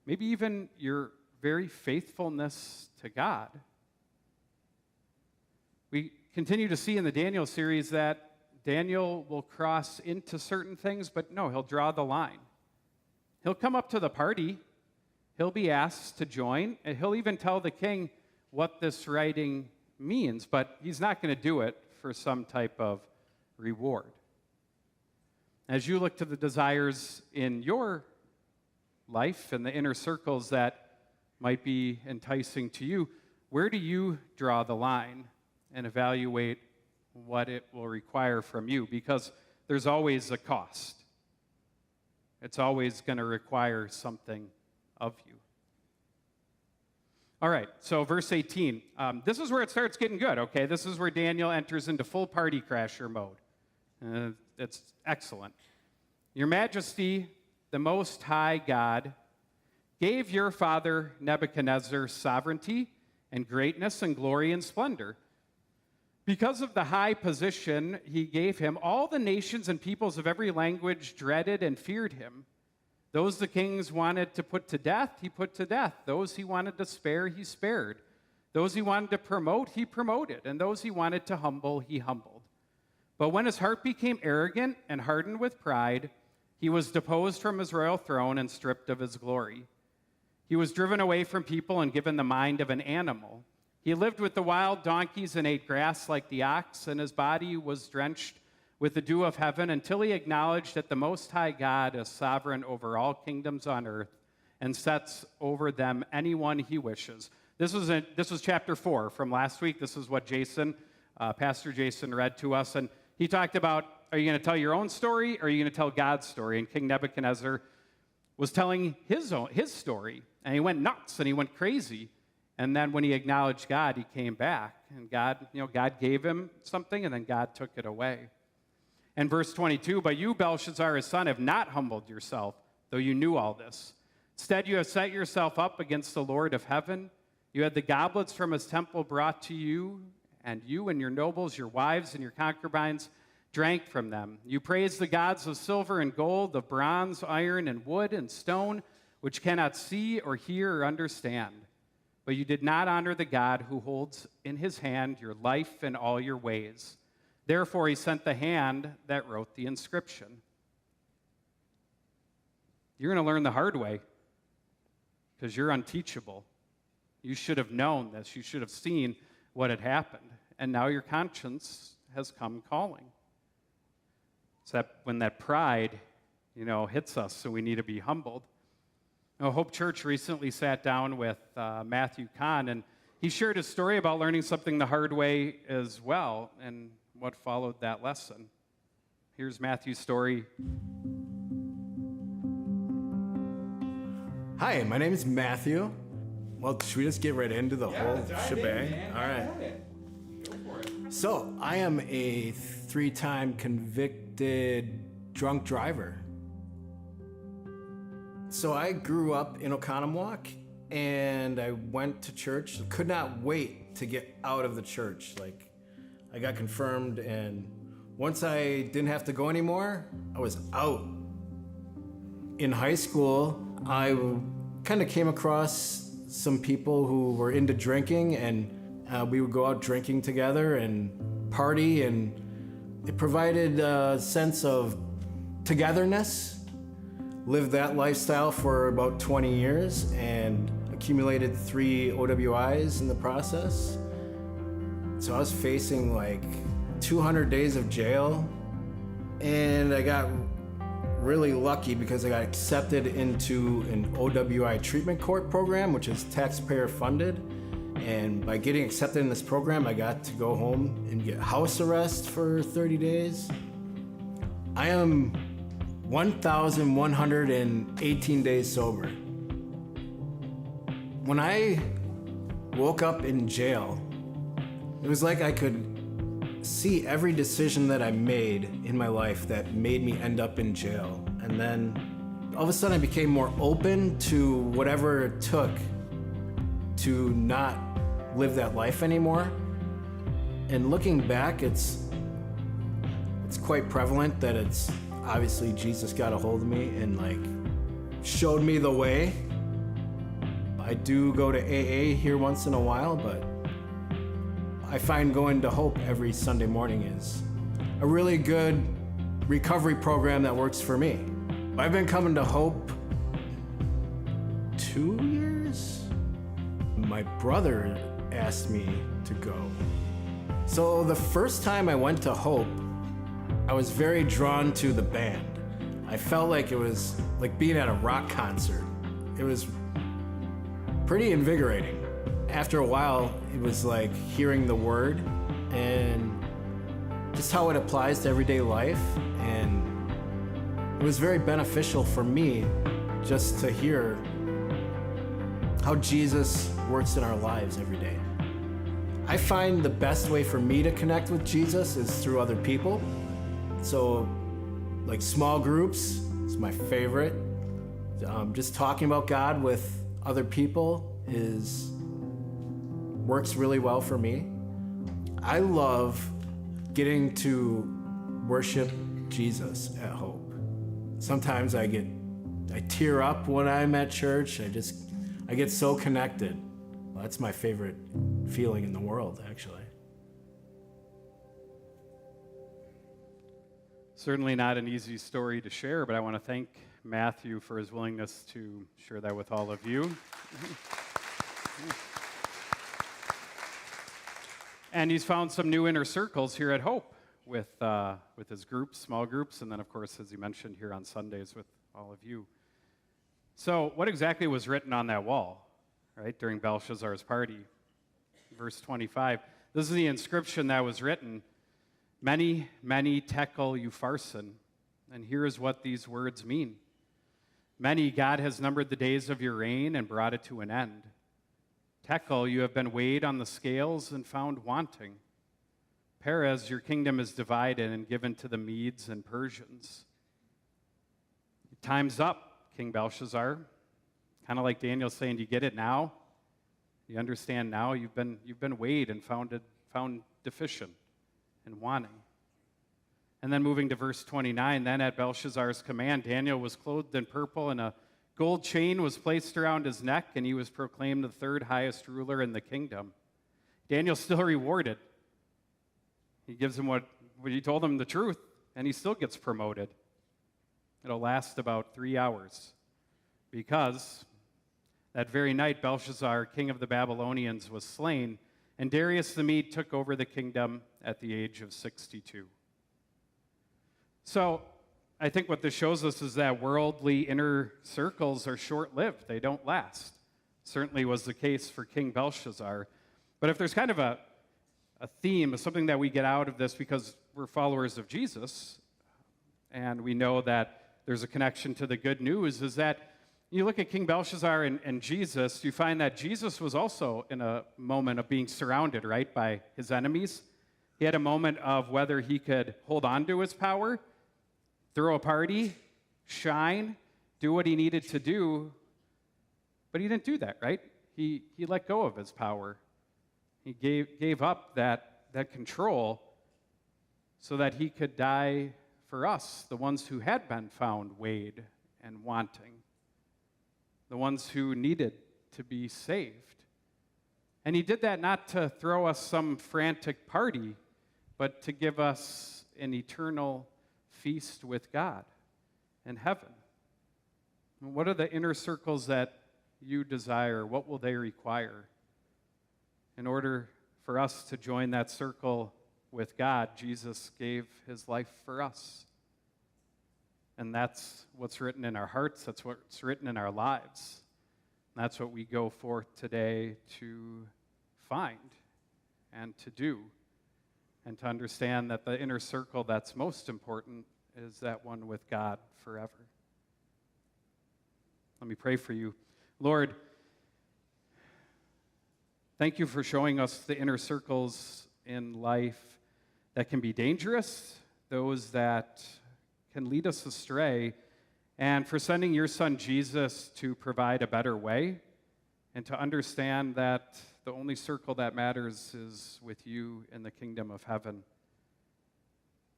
Speaker 8: maybe even your very faithfulness to God. We continue to see in the Daniel series that Daniel will cross into certain things, but no, he'll draw the line. He'll come up to the party, he'll be asked to join, and he'll even tell the king what this writing means, but he's not going to do it for some type of reward. As you look to the desires in your life and the inner circles that might be enticing to you, where do you draw the line and evaluate what it will require from you? Because there's always a cost. It's always going to require something of you. All right, so verse 18. This is where it starts getting good, okay? This is where Daniel enters into full party crasher mode. It's excellent. Your Majesty, the Most High God, gave your father Nebuchadnezzar sovereignty and greatness and glory and splendor. Because of the high position he gave him, all the nations and peoples of every language dreaded and feared him. Those the kings wanted to put to death, he put to death. Those he wanted to spare, he spared. Those he wanted to promote, he promoted. And those he wanted to humble, he humbled. But when his heart became arrogant and hardened with pride, he was deposed from his royal throne and stripped of his glory. He was driven away from people and given the mind of an animal. He lived with the wild donkeys and ate grass like the ox, and his body was drenched with the dew of heaven until he acknowledged that the Most High God is sovereign over all kingdoms on earth and sets over them anyone he wishes. This was chapter 4 from last week. This is what Pastor Jason read to us, and he talked about, are you going to tell your own story, or are you going to tell God's story? And King Nebuchadnezzar was telling his story, and he went nuts, and he went crazy. And then when he acknowledged God, he came back, and God gave him something, and then God took it away. And verse 22, but you, Belshazzar, his son, have not humbled yourself, though you knew all this. Instead, you have set yourself up against the Lord of heaven. You had the goblets from his temple brought to you and your nobles, your wives, and your concubines drank from them. You praised the gods of silver and gold, of bronze, iron, and wood, and stone, which cannot see or hear or understand. But you did not honor the God who holds in his hand your life and all your ways. Therefore, he sent the hand that wrote the inscription. You're going to learn the hard way because you're unteachable. You should have known this. You should have seen what had happened. And now your conscience has come calling. It's that when that pride, hits us, so we need to be humbled. Hope Church recently sat down with Matthew Kahn, and he shared his story about learning something the hard way as well, and what followed that lesson. Here's Matthew's story.
Speaker 9: Hi, my name is Matthew. Well, should we just get right into the whole shebang? All right.
Speaker 8: Go for it.
Speaker 9: So, I am a 3-time convicted drunk driver. So I grew up in Oconomowoc, and I went to church. Could not wait to get out of the church. I got confirmed, and once I didn't have to go anymore, I was out. In high school, I kind of came across some people who were into drinking, and we would go out drinking together and party, and it provided a sense of togetherness. Lived that lifestyle for about 20 years and accumulated 3 OWIs in the process. So I was facing 200 days of jail, and I got really lucky because I got accepted into an OWI treatment court program, which is taxpayer funded. And by getting accepted in this program, I got to go home and get house arrest for 30 days. I am 1,118 days sober. When I woke up in jail, it was like I could see every decision that I made in my life that made me end up in jail. And then all of a sudden I became more open to whatever it took to not live that life anymore. And looking back, it's quite prevalent that it's obviously Jesus got a hold of me and like showed me the way. I do go to AA here once in a while, but I find going to Hope every Sunday morning is a really good recovery program that works for me. I've been coming to Hope 2 years. My brother asked me to go. So the first time I went to Hope, I was very drawn to the band. I felt like it was like being at a rock concert. It was pretty invigorating. After a while, it was like hearing the word and just how it applies to everyday life. And it was very beneficial for me just to hear how Jesus works in our lives every day. I find the best way for me to connect with Jesus is through other people. So, like small groups is my favorite. Just talking about God with other people works really well for me. I love getting to worship Jesus at Hope. Sometimes I tear up when I'm at church. I get so connected. That's my favorite feeling in the world, actually.
Speaker 8: Certainly not an easy story to share, but I want to thank Matthew for his willingness to share that with all of you. And he's found some new inner circles here at Hope with his groups, small groups, and then, of course, as he mentioned, here on Sundays with all of you. So what exactly was written on that wall, right, during Belshazzar's party? Verse 25. This is the inscription that was written. Many, many tekel upharsin. And here is what these words mean. Many, God has numbered the days of your reign and brought it to an end. Tekel, you have been weighed on the scales and found wanting. Perez, your kingdom is divided and given to the Medes and Persians. Time's up, King Belshazzar. Kind of like Daniel saying, do you get it now? You understand now? You've been weighed and found deficient and wanting. And then moving to verse 29, then at Belshazzar's command, Daniel was clothed in purple, and a gold chain was placed around his neck, and he was proclaimed the third highest ruler in the kingdom. Daniel's still rewarded. He gives him what he told him the truth, and he still gets promoted. It'll last about 3 hours, because that very night Belshazzar, king of the Babylonians, was slain, and Darius the Mede took over the kingdom at the age of 62. So I think what this shows us is that worldly inner circles are short-lived. They don't last. Certainly was the case for King Belshazzar. But if there's kind of a theme, something that we get out of this because we're followers of Jesus, and we know that there's a connection to the good news, is that you look at King Belshazzar and Jesus, you find that Jesus was also in a moment of being surrounded, right, by his enemies. He had a moment of whether he could hold on to his power, throw a party, shine, do what he needed to do, but he didn't do that, right? He let go of his power. He gave up that control so that he could die for us, the ones who had been found weighed and wanting, the ones who needed to be saved. And he did that not to throw us some frantic party, but to give us an eternal feast with God in heaven. And what are the inner circles that you desire? What will they require? In order for us to join that circle with God, Jesus gave his life for us. And that's what's written in our hearts. That's what's written in our lives. And that's what we go forth today to find and to do, and to understand that the inner circle that's most important is that one with God forever. Let me pray for you. Lord, thank you for showing us the inner circles in life that can be dangerous, those that can lead us astray, and for sending your son Jesus to provide a better way and to understand that the only circle that matters is with you in the kingdom of heaven.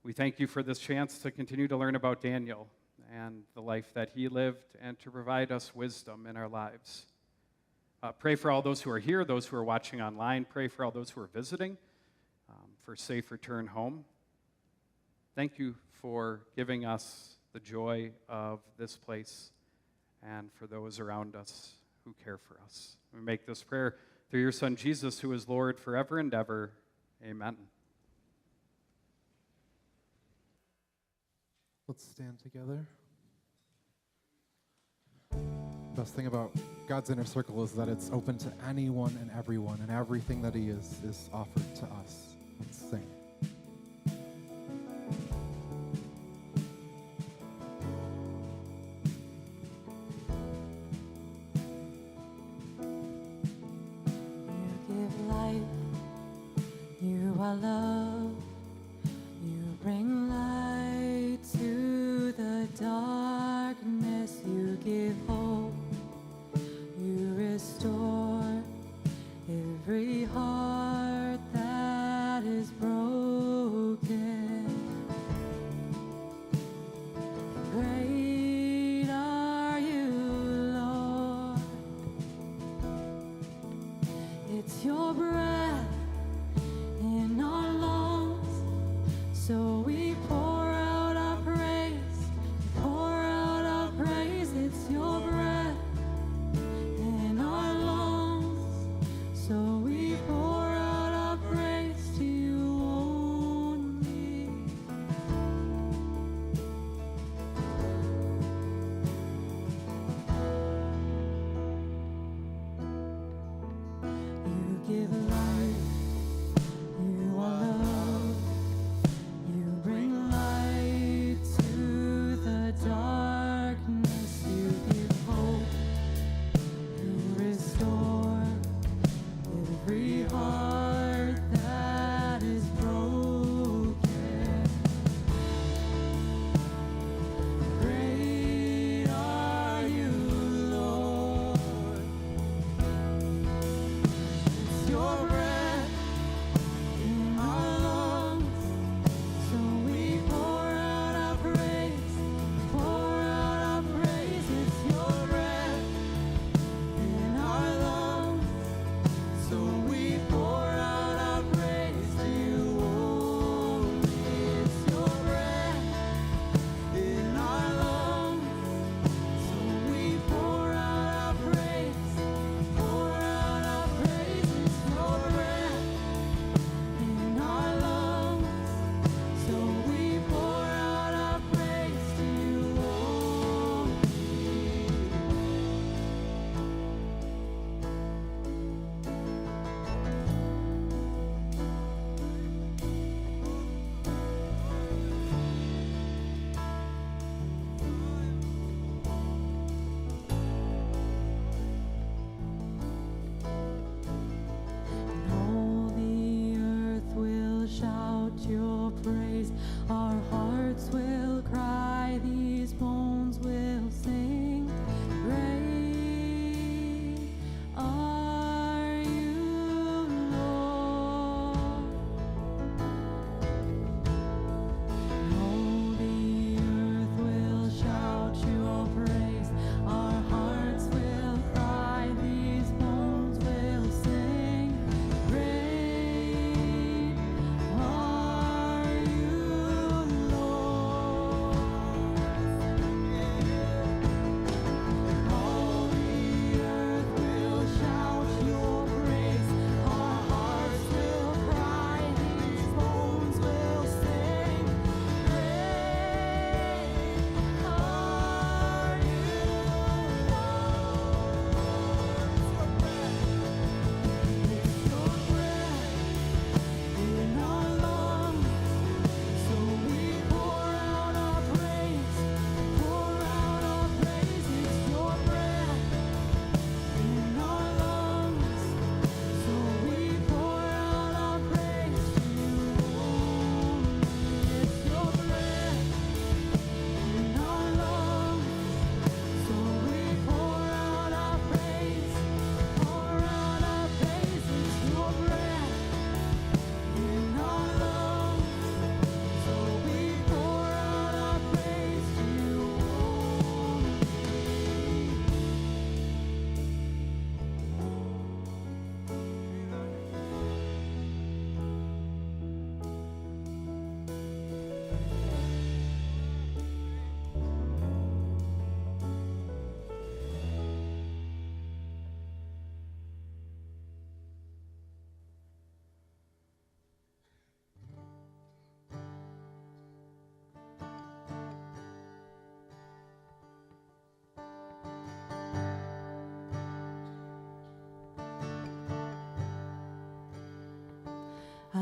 Speaker 8: We thank you for this chance to continue to learn about Daniel and the life that he lived and to provide us wisdom in our lives. Pray for all those who are here, those who are watching online. Pray for all those who are visiting for safe return home. Thank you for giving us the joy of this place and for those around us who care for us. We make this prayer through your Son, Jesus, who is Lord forever and ever. Amen.
Speaker 5: Let's stand together. Best thing about God's inner circle is that it's open to anyone and everyone, and everything that He is offered to us. Let's sing.
Speaker 6: You give life, you are love, you bring light to the darkness, you give hope, you restore every heart that is broken.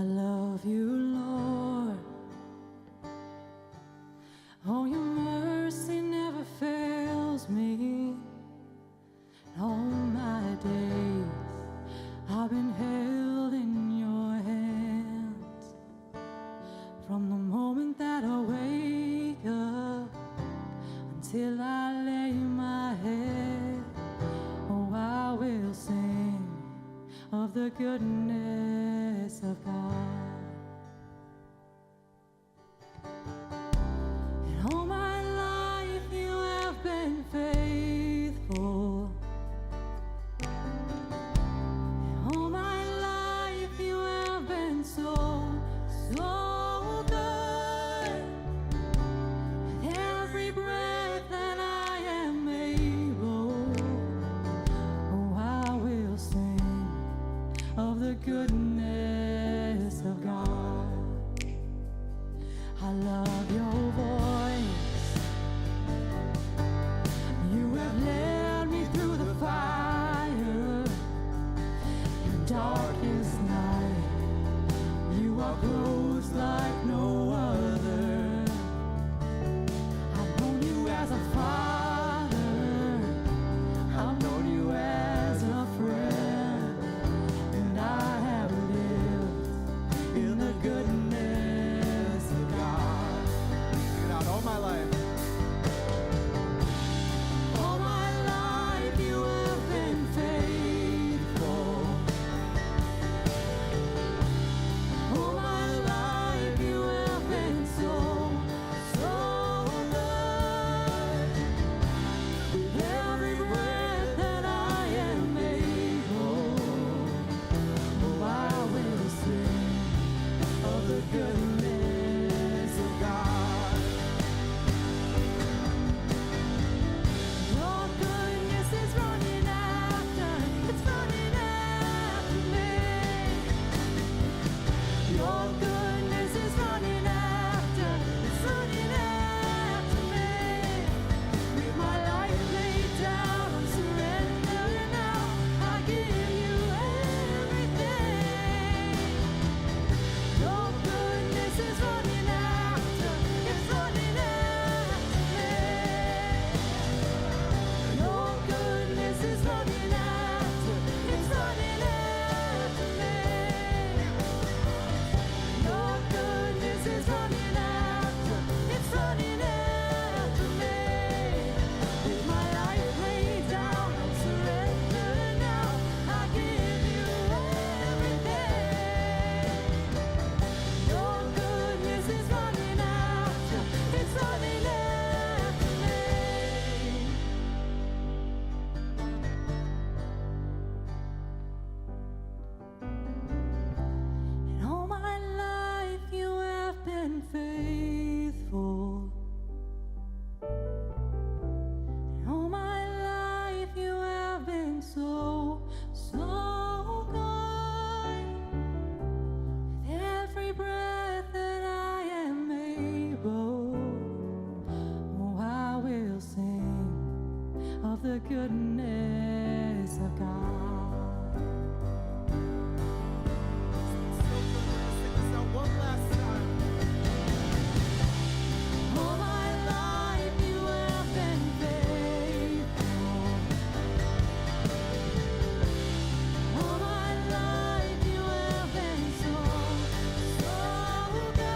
Speaker 6: love you, Lord. Oh, your mercy never fails me. All my days I've been held in your hands. From the moment that I wake up until I lay my head, oh, I will sing of the goodness of God. And all my life you have been faithful. And all my life you have been so, so good. With every breath that I am able, oh, I will sing of the goodness of God. I love your voice. You have led me through the fire, in darkest night. You are close like no other. I've known you as a father. I've known you as a friend. And I have lived in the goodness of God.
Speaker 5: Sing it out all my life.
Speaker 6: All my life you have been faithful. All my life you have been so, so good. With every breath that I am able, oh, I will sing of the goodness of God. Your goodness is running after, it's running after me. Your goodness is running after, it's running after me. With my life laid down, I'm surrendering now. I give you everything. Your goodness is running after, it's running after me. Your goodness is running after, it's running after me. Your goodness is running after, it's running after me. With my life laid down, I'm surrendered now. I give you everything. Your goodness is running after, it's running after me. And all my life you have been faithful. And all my life you have been so, so good. With every breath that I am able, oh, I will sing of the goodness of God.
Speaker 5: One last time.
Speaker 6: All my life you have been faithful. All my life you have been so, so good.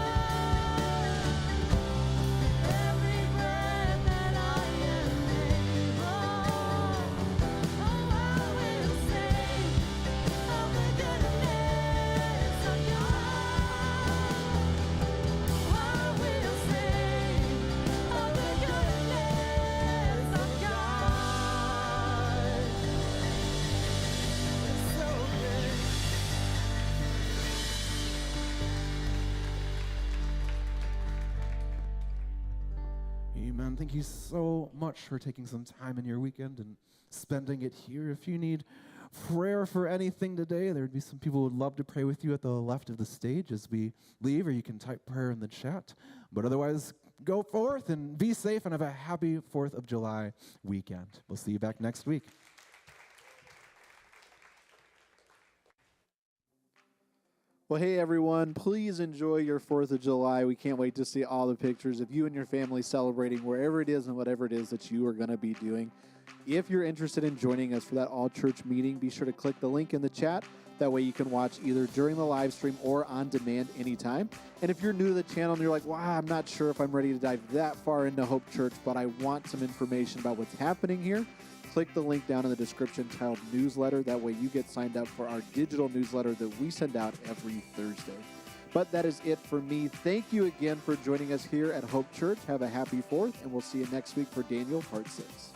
Speaker 6: Every breath that I am able, oh, I will sing of the goodness of God. I will sing of the goodness of God. It's so good.
Speaker 5: Amen. Thank you so much for taking some time in your weekend and spending it here. If you need prayer for anything today, there would be some people who would love to pray with you at the left of the stage as we leave, or you can type prayer in the chat. But otherwise, go forth and be safe and have a happy 4th of July weekend. We'll see you back next week.
Speaker 1: Well, hey, everyone, please enjoy your 4th of July. We can't wait to see all the pictures of you and your family celebrating wherever it is and whatever it is that you are going to be doing. If you're interested in joining us for that all-church meeting, be sure to click the link in the chat. That way you can watch either during the live stream or on demand anytime. And if you're new to the channel and you're like, wow, I'm not sure if I'm ready to dive that far into Hope Church, but I want some information about what's happening here, click the link down in the description titled Newsletter. That way you get signed up for our digital newsletter that we send out every Thursday. But that is it for me. Thank you again for joining us here at Hope Church. Have a happy 4th, and we'll see you next week for Daniel Part 6.